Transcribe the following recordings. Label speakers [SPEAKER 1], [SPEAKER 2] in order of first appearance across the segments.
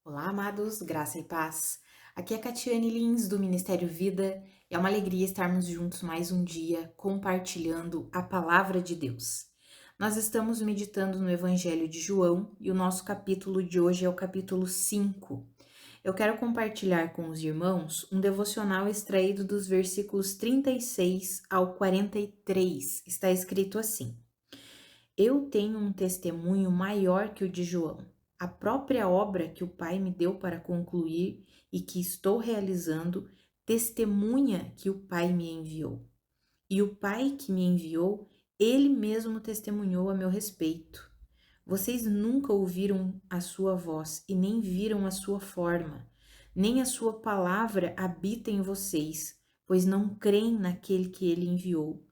[SPEAKER 1] Olá, amados, graça e paz. Aqui é Catiane Lins, do Ministério Vida. É uma alegria estarmos juntos mais um dia, compartilhando a palavra de Deus. Nós estamos meditando no Evangelho de João e o nosso capítulo de hoje é o capítulo 5. Eu quero compartilhar com os irmãos um devocional extraído dos versículos 36 ao 43. Está escrito assim: Eu tenho um testemunho maior que o de João, a própria obra que o Pai me deu para concluir e que estou realizando, testemunha que o Pai me enviou. E o Pai que me enviou, ele mesmo testemunhou a meu respeito. Vocês nunca ouviram a sua voz e nem viram a sua forma, nem a sua palavra habita em vocês, pois não creem naquele que ele enviou.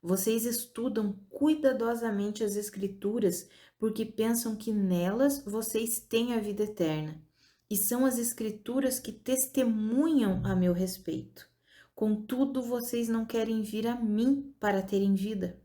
[SPEAKER 1] Vocês estudam cuidadosamente as Escrituras porque pensam que nelas vocês têm a vida eterna. E são as Escrituras que testemunham a meu respeito. Contudo, vocês não querem vir a mim para terem vida.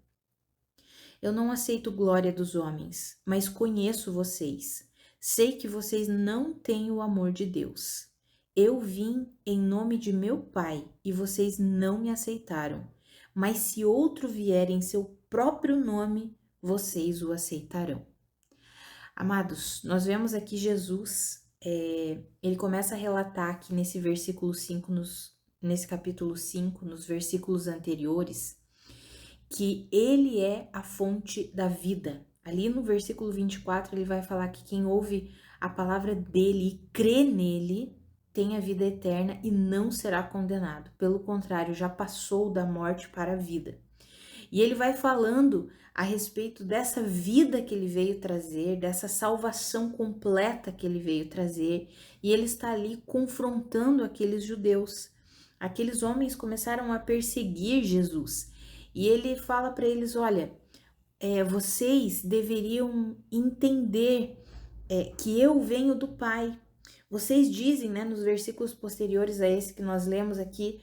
[SPEAKER 1] Eu não aceito glória dos homens, mas conheço vocês. Sei que vocês não têm o amor de Deus. Eu vim em nome de meu Pai e vocês não me aceitaram. Mas se outro vier em seu próprio nome, vocês o aceitarão. Amados, nós vemos aqui Jesus, ele começa a relatar aqui nesse versículo 5, nesse capítulo 5, nos versículos anteriores, que ele é a fonte da vida. Ali no versículo 24, ele vai falar que quem ouve a palavra dele e crê nele tem a vida eterna e não será condenado. Pelo contrário, já passou da morte para a vida. E ele vai falando a respeito dessa vida que ele veio trazer, dessa salvação completa que ele veio trazer, e ele está ali confrontando aqueles judeus. Aqueles homens começaram a perseguir Jesus, e ele fala para eles: olha, vocês deveriam entender que eu venho do Pai. Vocês dizem, né, nos versículos posteriores a esse que nós lemos aqui,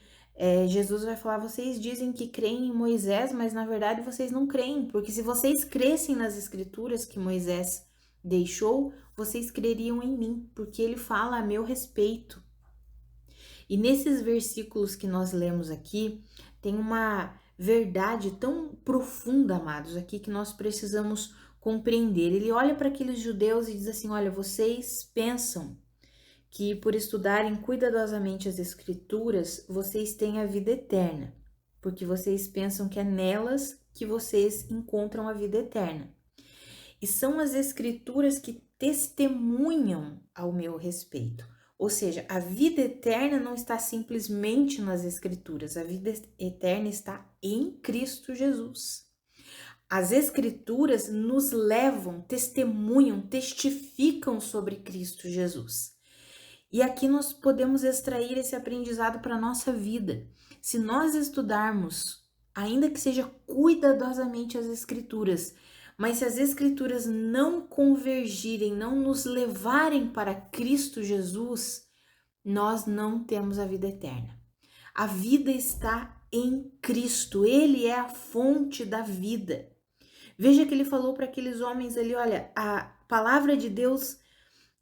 [SPEAKER 1] Jesus vai falar: vocês dizem que creem em Moisés, mas na verdade vocês não creem, porque se vocês crescem nas escrituras que Moisés deixou, vocês creriam em mim, porque ele fala a meu respeito. E nesses versículos que nós lemos aqui, tem uma verdade tão profunda, amados, aqui que nós precisamos compreender. Ele olha para aqueles judeus e diz assim: olha, vocês pensam que por estudarem cuidadosamente as escrituras, vocês têm a vida eterna, porque vocês pensam que é nelas que vocês encontram a vida eterna. E são as escrituras que testemunham ao meu respeito. Ou seja, a vida eterna não está simplesmente nas escrituras, a vida eterna está em Cristo Jesus. As escrituras nos levam, testemunham, testificam sobre Cristo Jesus. E aqui nós podemos extrair esse aprendizado para a nossa vida. Se nós estudarmos, ainda que seja cuidadosamente as escrituras, mas se as escrituras não convergirem, não nos levarem para Cristo Jesus, nós não temos a vida eterna. A vida está em Cristo, Ele é a fonte da vida. Veja que ele falou para aqueles homens ali: olha, a palavra de Deus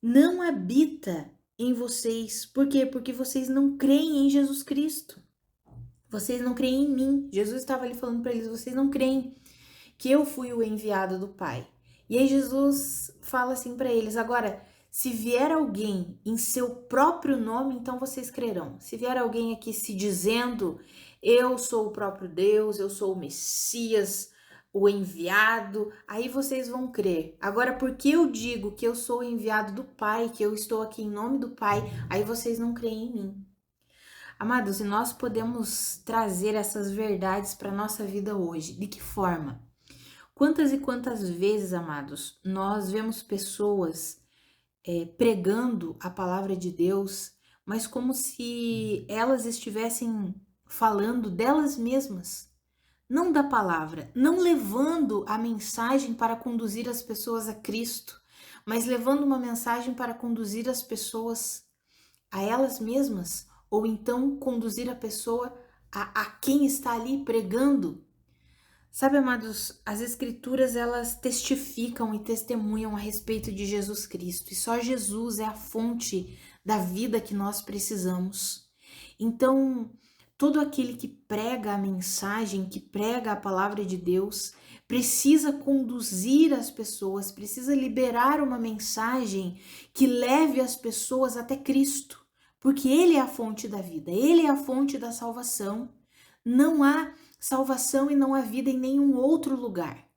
[SPEAKER 1] não habita em vocês. Por quê? Porque vocês não creem em Jesus Cristo. Vocês não creem em mim. Jesus estava ali falando para eles: vocês não creem que eu fui o enviado do Pai. E aí Jesus fala assim para eles: agora, se vier alguém em seu próprio nome, então vocês crerão. Se vier alguém aqui se dizendo: eu sou o próprio Deus, eu sou o Messias, o enviado, aí vocês vão crer. Agora, porque eu digo que eu sou o enviado do Pai, que eu estou aqui em nome do Pai, aí vocês não creem em mim. Amados, e nós podemos trazer essas verdades para a nossa vida hoje. De que forma? Quantas e quantas vezes, amados, nós vemos pessoas pregando a palavra de Deus, mas como se elas estivessem falando delas mesmas, não da palavra, não levando a mensagem para conduzir as pessoas a Cristo, mas levando uma mensagem para conduzir as pessoas a elas mesmas, ou então conduzir a pessoa a quem está ali pregando. Sabe, amados, as escrituras elas testificam e testemunham a respeito de Jesus Cristo, e só Jesus é a fonte da vida que nós precisamos. Então, todo aquele que prega a mensagem, que prega a palavra de Deus, precisa conduzir as pessoas, precisa liberar uma mensagem que leve as pessoas até Cristo, porque Ele é a fonte da vida, Ele é a fonte da salvação. Não há salvação e não há vida em nenhum outro lugar.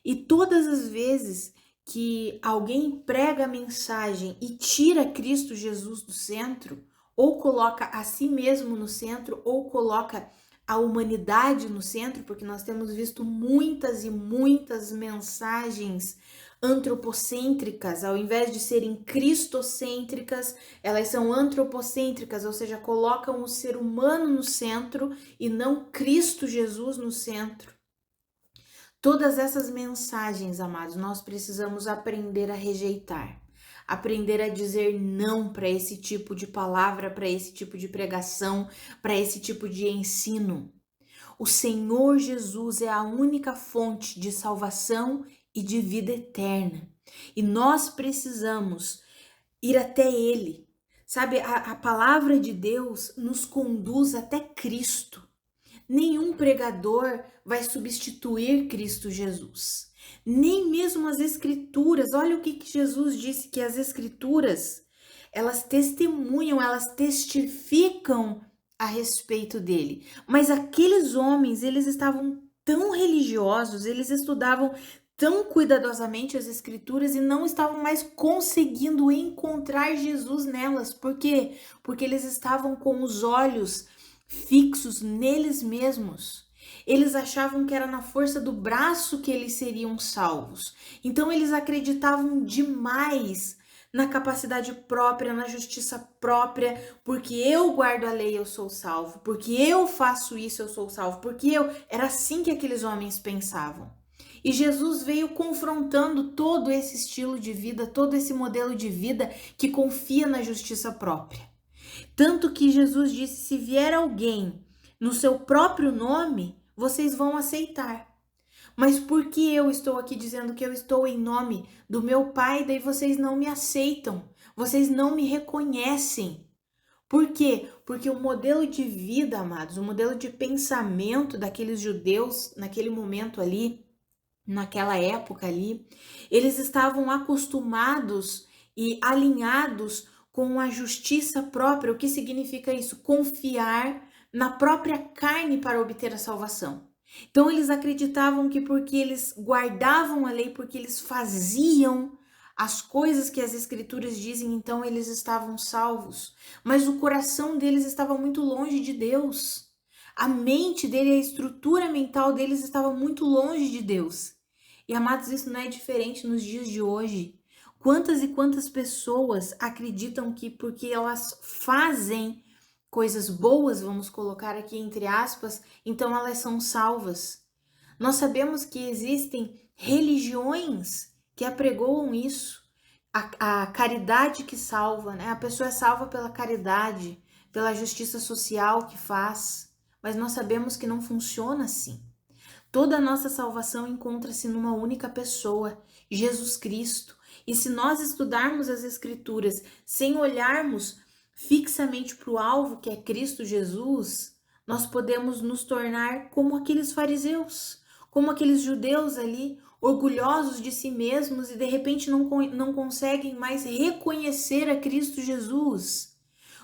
[SPEAKER 1] E todas as vezes que alguém prega a mensagem e tira Cristo Jesus do centro, ou coloca a si mesmo no centro, ou coloca a humanidade no centro, porque nós temos visto muitas e muitas mensagens antropocêntricas, ao invés de serem cristocêntricas, elas são antropocêntricas, ou seja, colocam o ser humano no centro e não Cristo Jesus no centro. Todas essas mensagens, amados, nós precisamos aprender a rejeitar, aprender a dizer não para esse tipo de palavra, para esse tipo de pregação, para esse tipo de ensino. O Senhor Jesus é a única fonte de salvação e de vida eterna. E nós precisamos ir até Ele. Sabe, a palavra de Deus nos conduz até Cristo. Nenhum pregador vai substituir Cristo Jesus. Nem mesmo as Escrituras. Olha o que Jesus disse, que as Escrituras, elas testemunham, elas testificam a respeito dele. Mas aqueles homens, eles estavam tão religiosos, eles estudavam tão cuidadosamente as Escrituras e não estavam mais conseguindo encontrar Jesus nelas. Por quê? Porque eles estavam com os olhos fixos neles mesmos. Eles achavam que era na força do braço que eles seriam salvos. Então eles acreditavam demais na capacidade própria, na justiça própria, porque eu guardo a lei, eu sou salvo, porque eu faço isso, eu sou salvo, porque eu... Era assim que aqueles homens pensavam. E Jesus veio confrontando todo esse estilo de vida, todo esse modelo de vida que confia na justiça própria. Tanto que Jesus disse: se vier alguém no seu próprio nome, vocês vão aceitar. Mas por que eu estou aqui dizendo que eu estou em nome do meu Pai, daí vocês não me aceitam, vocês não me reconhecem? Por quê? Porque o modelo de vida, amados, o modelo de pensamento daqueles judeus naquele momento ali, naquela época ali, eles estavam acostumados e alinhados com a justiça própria. O que significa isso? Confiar na própria carne para obter a salvação. Então eles acreditavam que porque eles guardavam a lei, porque eles faziam as coisas que as escrituras dizem, então eles estavam salvos. Mas o coração deles estava muito longe de Deus. A mente dele, a estrutura mental deles estava muito longe de Deus. E amados, isso não é diferente nos dias de hoje. Quantas e quantas pessoas acreditam que porque elas fazem coisas boas, vamos colocar aqui entre aspas, então elas são salvas. Nós sabemos que existem religiões que apregoam isso. A caridade que salva, né? A pessoa é salva pela caridade, pela justiça social que faz. Mas nós sabemos que não funciona assim. Toda a nossa salvação encontra-se numa única pessoa, Jesus Cristo. E se nós estudarmos as Escrituras sem olharmos fixamente para o alvo, que é Cristo Jesus, nós podemos nos tornar como aqueles fariseus, como aqueles judeus ali, orgulhosos de si mesmos e de repente não conseguem mais reconhecer a Cristo Jesus.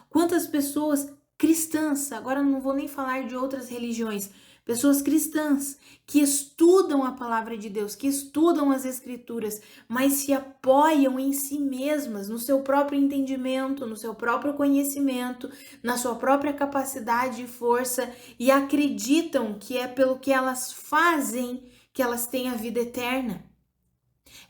[SPEAKER 1] Quantas pessoas cristãs, agora não vou nem falar de outras religiões, pessoas cristãs que estudam a palavra de Deus, que estudam as escrituras, mas se apoiam em si mesmas, no seu próprio entendimento, no seu próprio conhecimento, na sua própria capacidade e força e acreditam que é pelo que elas fazem que elas têm a vida eterna.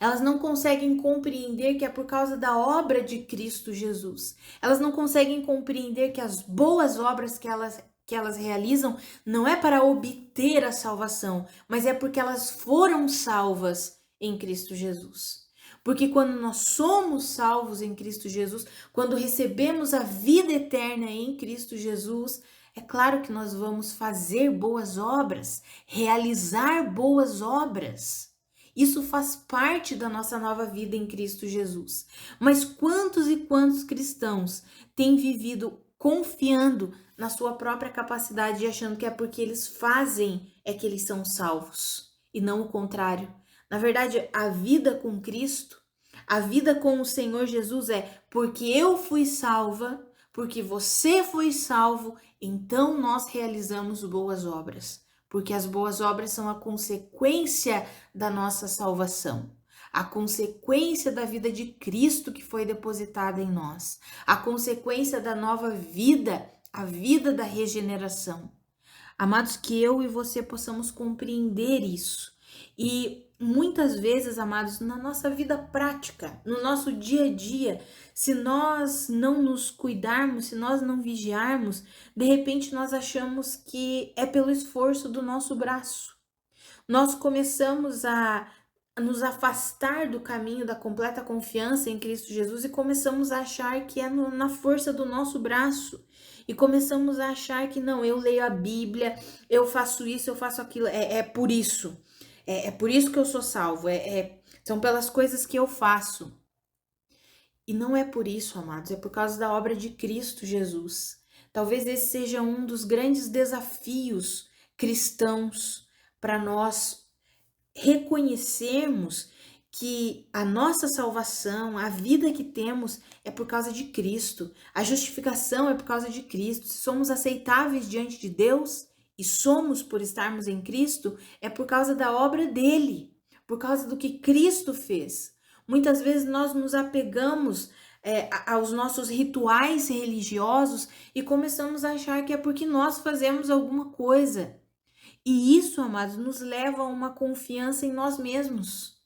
[SPEAKER 1] Elas não conseguem compreender que é por causa da obra de Cristo Jesus. Elas não conseguem compreender que as boas obras que elas realizam não é para obter a salvação, mas é porque elas foram salvas em Cristo Jesus. Porque quando nós somos salvos em Cristo Jesus, quando recebemos a vida eterna em Cristo Jesus, É claro que nós vamos fazer boas obras, realizar boas obras. Isso faz parte da nossa nova vida em Cristo Jesus. Mas quantos e quantos cristãos têm vivido confiando na sua própria capacidade e achando que é porque eles fazem é que eles são salvos, e não o contrário. Na verdade, a vida com Cristo, a vida com o Senhor Jesus é porque eu fui salva, porque você foi salvo, então nós realizamos boas obras. Porque as boas obras são a consequência da nossa salvação, a consequência da vida de Cristo que foi depositada em nós, a consequência da nova vida, a vida da regeneração. Amados, que eu e você possamos compreender isso. E muitas vezes, amados, na nossa vida prática, no nosso dia a dia, se nós não nos cuidarmos, se nós não vigiarmos, de repente nós achamos que é pelo esforço do nosso braço. Nós começamos a nos afastar do caminho da completa confiança em Cristo Jesus e começamos a achar que é na força do nosso braço. E começamos a achar que não, eu leio a Bíblia, eu faço isso, eu faço aquilo, é por isso. É por isso que eu sou salvo, são pelas coisas que eu faço. E não é por isso, amados, é por causa da obra de Cristo Jesus. Talvez esse seja um dos grandes desafios cristãos para nós reconhecermos que a nossa salvação, a vida que temos é por causa de Cristo. A justificação é por causa de Cristo. Se somos aceitáveis diante de Deus e somos por estarmos em Cristo, é por causa da obra dele, por causa do que Cristo fez. Muitas vezes nós nos apegamos aos nossos rituais religiosos e começamos a achar que é porque nós fazemos alguma coisa. E isso, amados, nos leva a uma confiança em nós mesmos.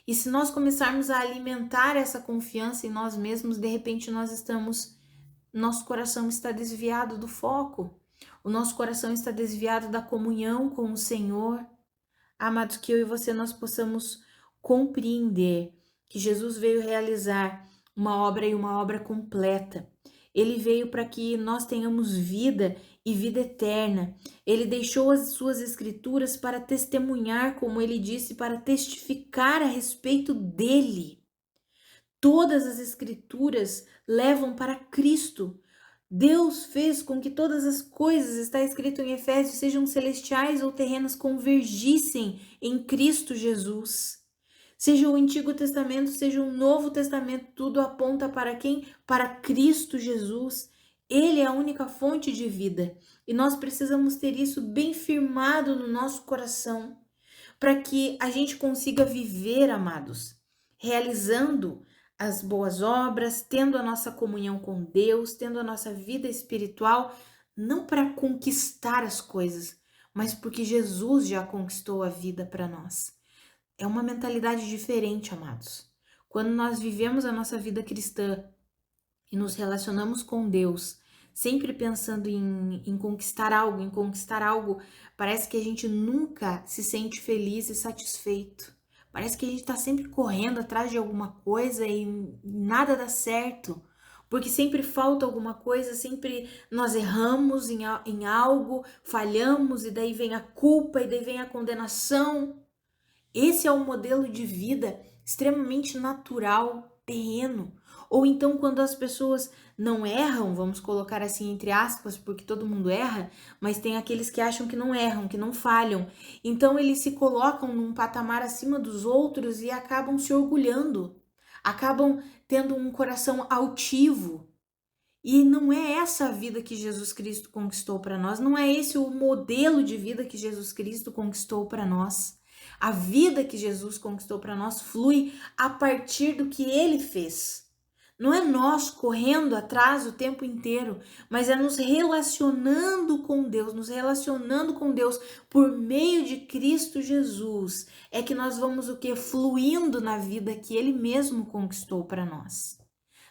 [SPEAKER 1] E se nós começarmos a alimentar essa confiança em nós mesmos, de repente nosso coração está desviado do foco. O nosso coração está desviado da comunhão com o Senhor. Amados, que eu e você nós possamos compreender que Jesus veio realizar uma obra e uma obra completa. Ele veio para que nós tenhamos vida e vida eterna. Ele deixou as suas escrituras para testemunhar, como ele disse, para testificar a respeito dele. Todas as escrituras levam para Cristo. Deus fez com que todas as coisas, está escrito em Efésios, sejam celestiais ou terrenas, convergissem em Cristo Jesus. Seja o Antigo Testamento, seja o Novo Testamento, tudo aponta para quem? Para Cristo Jesus. Ele é a única fonte de vida. E nós precisamos ter isso bem firmado no nosso coração, para que a gente consiga viver, amados, realizando as boas obras, tendo a nossa comunhão com Deus, tendo a nossa vida espiritual, não para conquistar as coisas, mas porque Jesus já conquistou a vida para nós. É uma mentalidade diferente, amados. Quando nós vivemos a nossa vida cristã e nos relacionamos com Deus, sempre pensando em conquistar algo, parece que a gente nunca se sente feliz e satisfeito. Parece que a gente está sempre correndo atrás de alguma coisa e nada dá certo. Porque sempre falta alguma coisa, sempre nós erramos em algo, falhamos e daí vem a culpa e daí vem a condenação. Esse é um modelo de vida extremamente natural, terreno. Ou então quando as pessoas não erram, vamos colocar assim entre aspas, porque todo mundo erra, mas tem aqueles que acham que não erram, que não falham. Então eles se colocam num patamar acima dos outros e acabam se orgulhando, acabam tendo um coração altivo. E não é essa a vida que Jesus Cristo conquistou para nós, não é esse o modelo de vida que Jesus Cristo conquistou para nós. A vida que Jesus conquistou para nós flui a partir do que ele fez. Não é nós correndo atrás o tempo inteiro, mas é nos relacionando com Deus por meio de Cristo Jesus. É que nós vamos o quê? Fluindo na vida que ele mesmo conquistou para nós.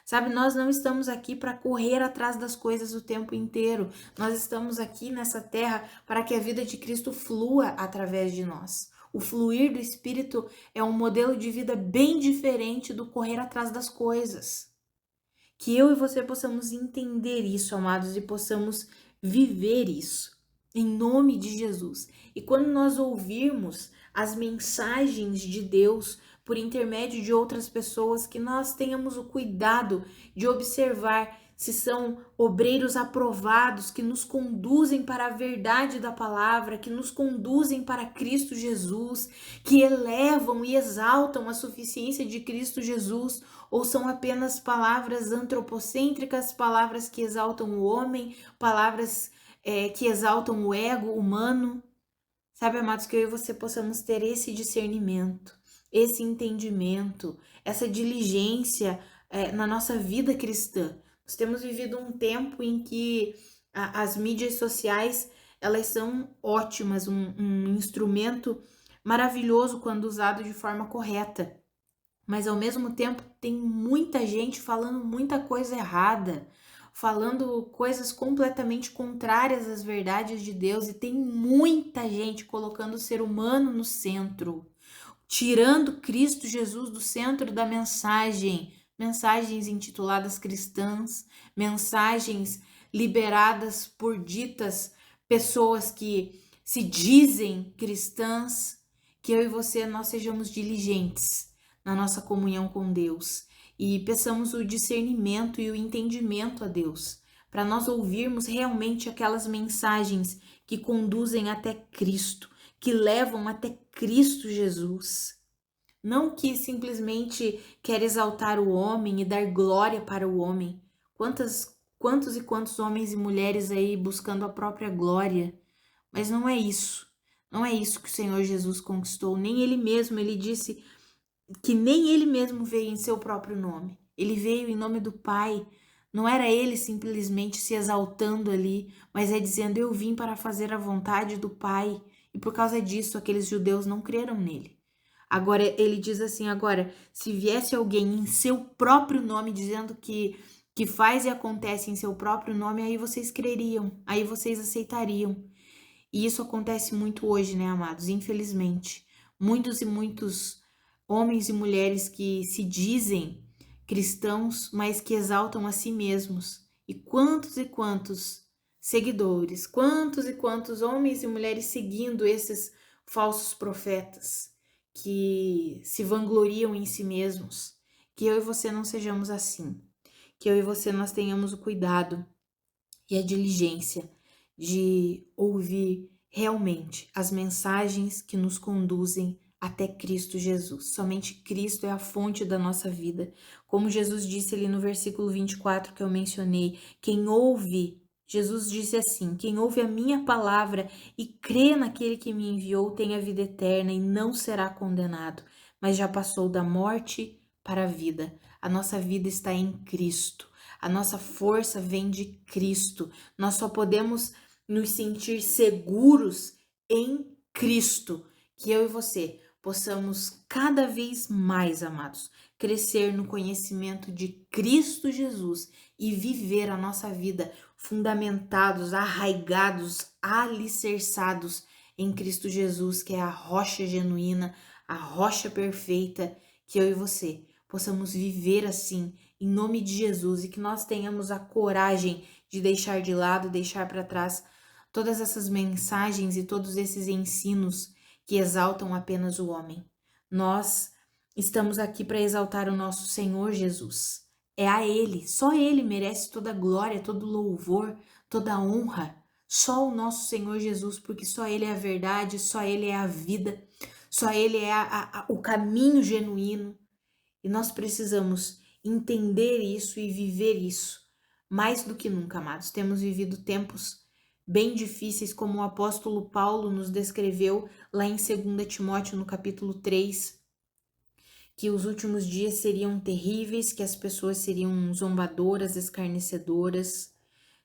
[SPEAKER 1] Sabe, nós não estamos aqui para correr atrás das coisas o tempo inteiro. Nós estamos aqui nessa terra para que a vida de Cristo flua através de nós. O fluir do Espírito é um modelo de vida bem diferente do correr atrás das coisas. Que eu e você possamos entender isso, amados, e possamos viver isso, em nome de Jesus. E quando nós ouvirmos as mensagens de Deus por intermédio de outras pessoas, que nós tenhamos o cuidado de observar se são obreiros aprovados, que nos conduzem para a verdade da palavra, que nos conduzem para Cristo Jesus, que elevam e exaltam a suficiência de Cristo Jesus, ou são apenas palavras antropocêntricas, palavras que exaltam o homem, palavras que exaltam o ego humano. Sabe, amados, que eu e você possamos ter esse discernimento, esse entendimento, essa diligência na nossa vida cristã. Nós temos vivido um tempo em que as mídias sociais, elas são ótimas, um instrumento maravilhoso quando usado de forma correta. Mas ao mesmo tempo tem muita gente falando muita coisa errada, falando coisas completamente contrárias às verdades de Deus, e tem muita gente colocando o ser humano no centro, tirando Cristo Jesus do centro da mensagem, mensagens intituladas cristãs, mensagens liberadas por ditas pessoas que se dizem cristãs. Que eu e você, nós sejamos diligentes na nossa comunhão com Deus e peçamos o discernimento e o entendimento a Deus, para nós ouvirmos realmente aquelas mensagens que conduzem até Cristo, que levam até Cristo Jesus. Não que simplesmente quer exaltar o homem e dar glória para o homem. Quantos e quantos homens e mulheres aí buscando a própria glória. Mas não é isso. Não é isso que o Senhor Jesus conquistou. Nem ele mesmo, ele disse que nem ele mesmo veio em seu próprio nome. Ele veio em nome do Pai. Não era ele simplesmente se exaltando ali, mas é dizendo: eu vim para fazer a vontade do Pai. E por causa disso, aqueles judeus não creram nele. Agora, ele diz assim: agora, se viesse alguém em seu próprio nome dizendo que faz e acontece em seu próprio nome, aí vocês creriam, aí vocês aceitariam. E isso acontece muito hoje, né, amados? Infelizmente. Muitos e muitos homens e mulheres que se dizem cristãos, mas que exaltam a si mesmos. E quantos seguidores, quantos e quantos homens e mulheres seguindo esses falsos profetas que se vangloriam em si mesmos. Que eu e você não sejamos assim. Que eu e você nós tenhamos o cuidado e a diligência de ouvir realmente as mensagens que nos conduzem até Cristo Jesus. Somente Cristo é a fonte da nossa vida. Como Jesus disse ali no versículo 24 que eu mencionei, quem ouve, Jesus disse assim: quem ouve a minha palavra e crê naquele que me enviou tem a vida eterna e não será condenado, mas já passou da morte para a vida. A nossa vida está em Cristo. A nossa força vem de Cristo. Nós só podemos nos sentir seguros em Cristo. Que eu e você possamos cada vez mais, amados, crescer no conhecimento de Cristo Jesus e viver a nossa vida fundamentados, arraigados, alicerçados em Cristo Jesus, que é a rocha genuína, a rocha perfeita. Que eu e você possamos viver assim, em nome de Jesus, e que nós tenhamos a coragem de deixar de lado, deixar para trás todas essas mensagens e todos esses ensinos que exaltam apenas o homem. Nós estamos aqui para exaltar o nosso Senhor Jesus. É a Ele, só Ele merece toda a glória, todo louvor, toda a honra. Só o nosso Senhor Jesus, porque só Ele é a verdade, só Ele é a vida, só Ele é o caminho genuíno. E nós precisamos entender isso e viver isso mais do que nunca, amados. Temos vivido tempos bem difíceis, como o apóstolo Paulo nos descreveu lá em 2 Timóteo, no capítulo 3, que os últimos dias seriam terríveis, que as pessoas seriam zombadoras, escarnecedoras.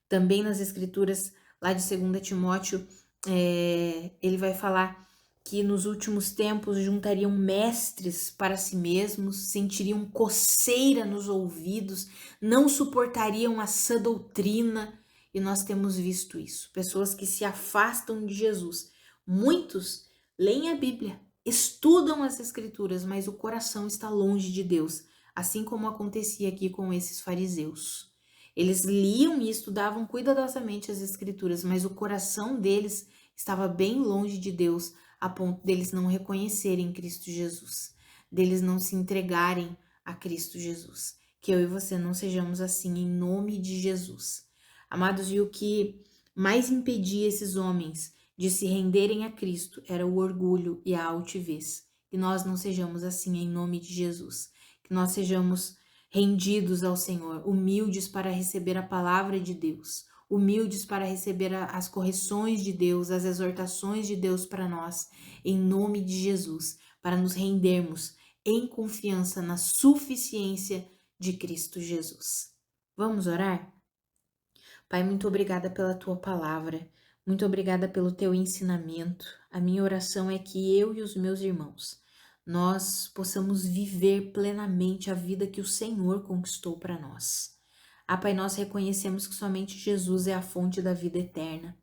[SPEAKER 1] Também nas escrituras lá de 2 Timóteo, ele vai falar que nos últimos tempos juntariam mestres para si mesmos, sentiriam coceira nos ouvidos, não suportariam a sã doutrina, e nós temos visto isso. Pessoas que se afastam de Jesus. Muitos leem a Bíblia, estudam as Escrituras, mas o coração está longe de Deus, assim como acontecia aqui com esses fariseus. Eles liam e estudavam cuidadosamente as escrituras, mas o coração deles estava bem longe de Deus, a ponto deles não reconhecerem Cristo Jesus, deles não se entregarem a Cristo Jesus. Que eu e você não sejamos assim, em nome de Jesus. Amados, e o que mais impedia esses homens de se renderem a Cristo era o orgulho e a altivez. Que nós não sejamos assim, em nome de Jesus. Que nós sejamos rendidos ao Senhor, humildes para receber a palavra de Deus, humildes para receber as correções de Deus, as exortações de Deus para nós, em nome de Jesus, para nos rendermos em confiança na suficiência de Cristo Jesus. Vamos orar? Pai, muito obrigada pela tua palavra, muito obrigada pelo teu ensinamento. A minha oração é que eu e os meus irmãos, nós possamos viver plenamente a vida que o Senhor conquistou para nós. Pai, nós reconhecemos que somente Jesus é a fonte da vida eterna.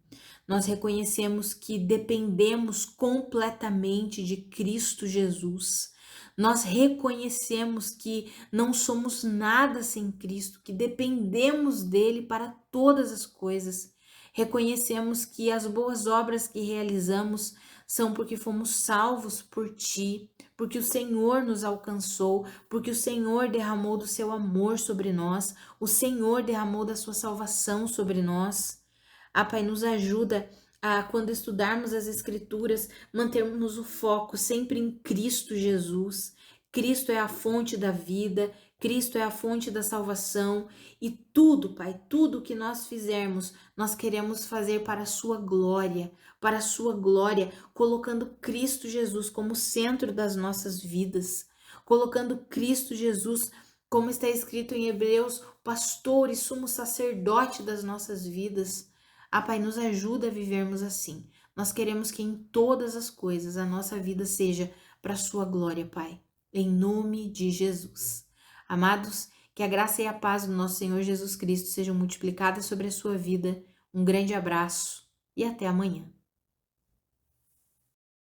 [SPEAKER 1] Nós reconhecemos que dependemos completamente de Cristo Jesus. Nós reconhecemos que não somos nada sem Cristo, que dependemos dele para todas as coisas. Reconhecemos que as boas obras que realizamos são porque fomos salvos por ti, porque o Senhor nos alcançou, porque o Senhor derramou do seu amor sobre nós, o Senhor derramou da sua salvação sobre nós. Pai, nos ajuda a, quando estudarmos as Escrituras, mantermos o foco sempre em Cristo Jesus. Cristo é a fonte da vida, Cristo é a fonte da salvação e tudo, Pai, tudo que nós fizermos, nós queremos fazer para a sua glória, colocando Cristo Jesus como centro das nossas vidas, colocando Cristo Jesus, como está escrito em Hebreus, pastor e sumo sacerdote das nossas vidas. Pai, nos ajuda a vivermos assim. Nós queremos que em todas as coisas a nossa vida seja para a sua glória, Pai. Em nome de Jesus. Amados, que a graça e a paz do nosso Senhor Jesus Cristo sejam multiplicadas sobre a sua vida. Um grande abraço e até amanhã.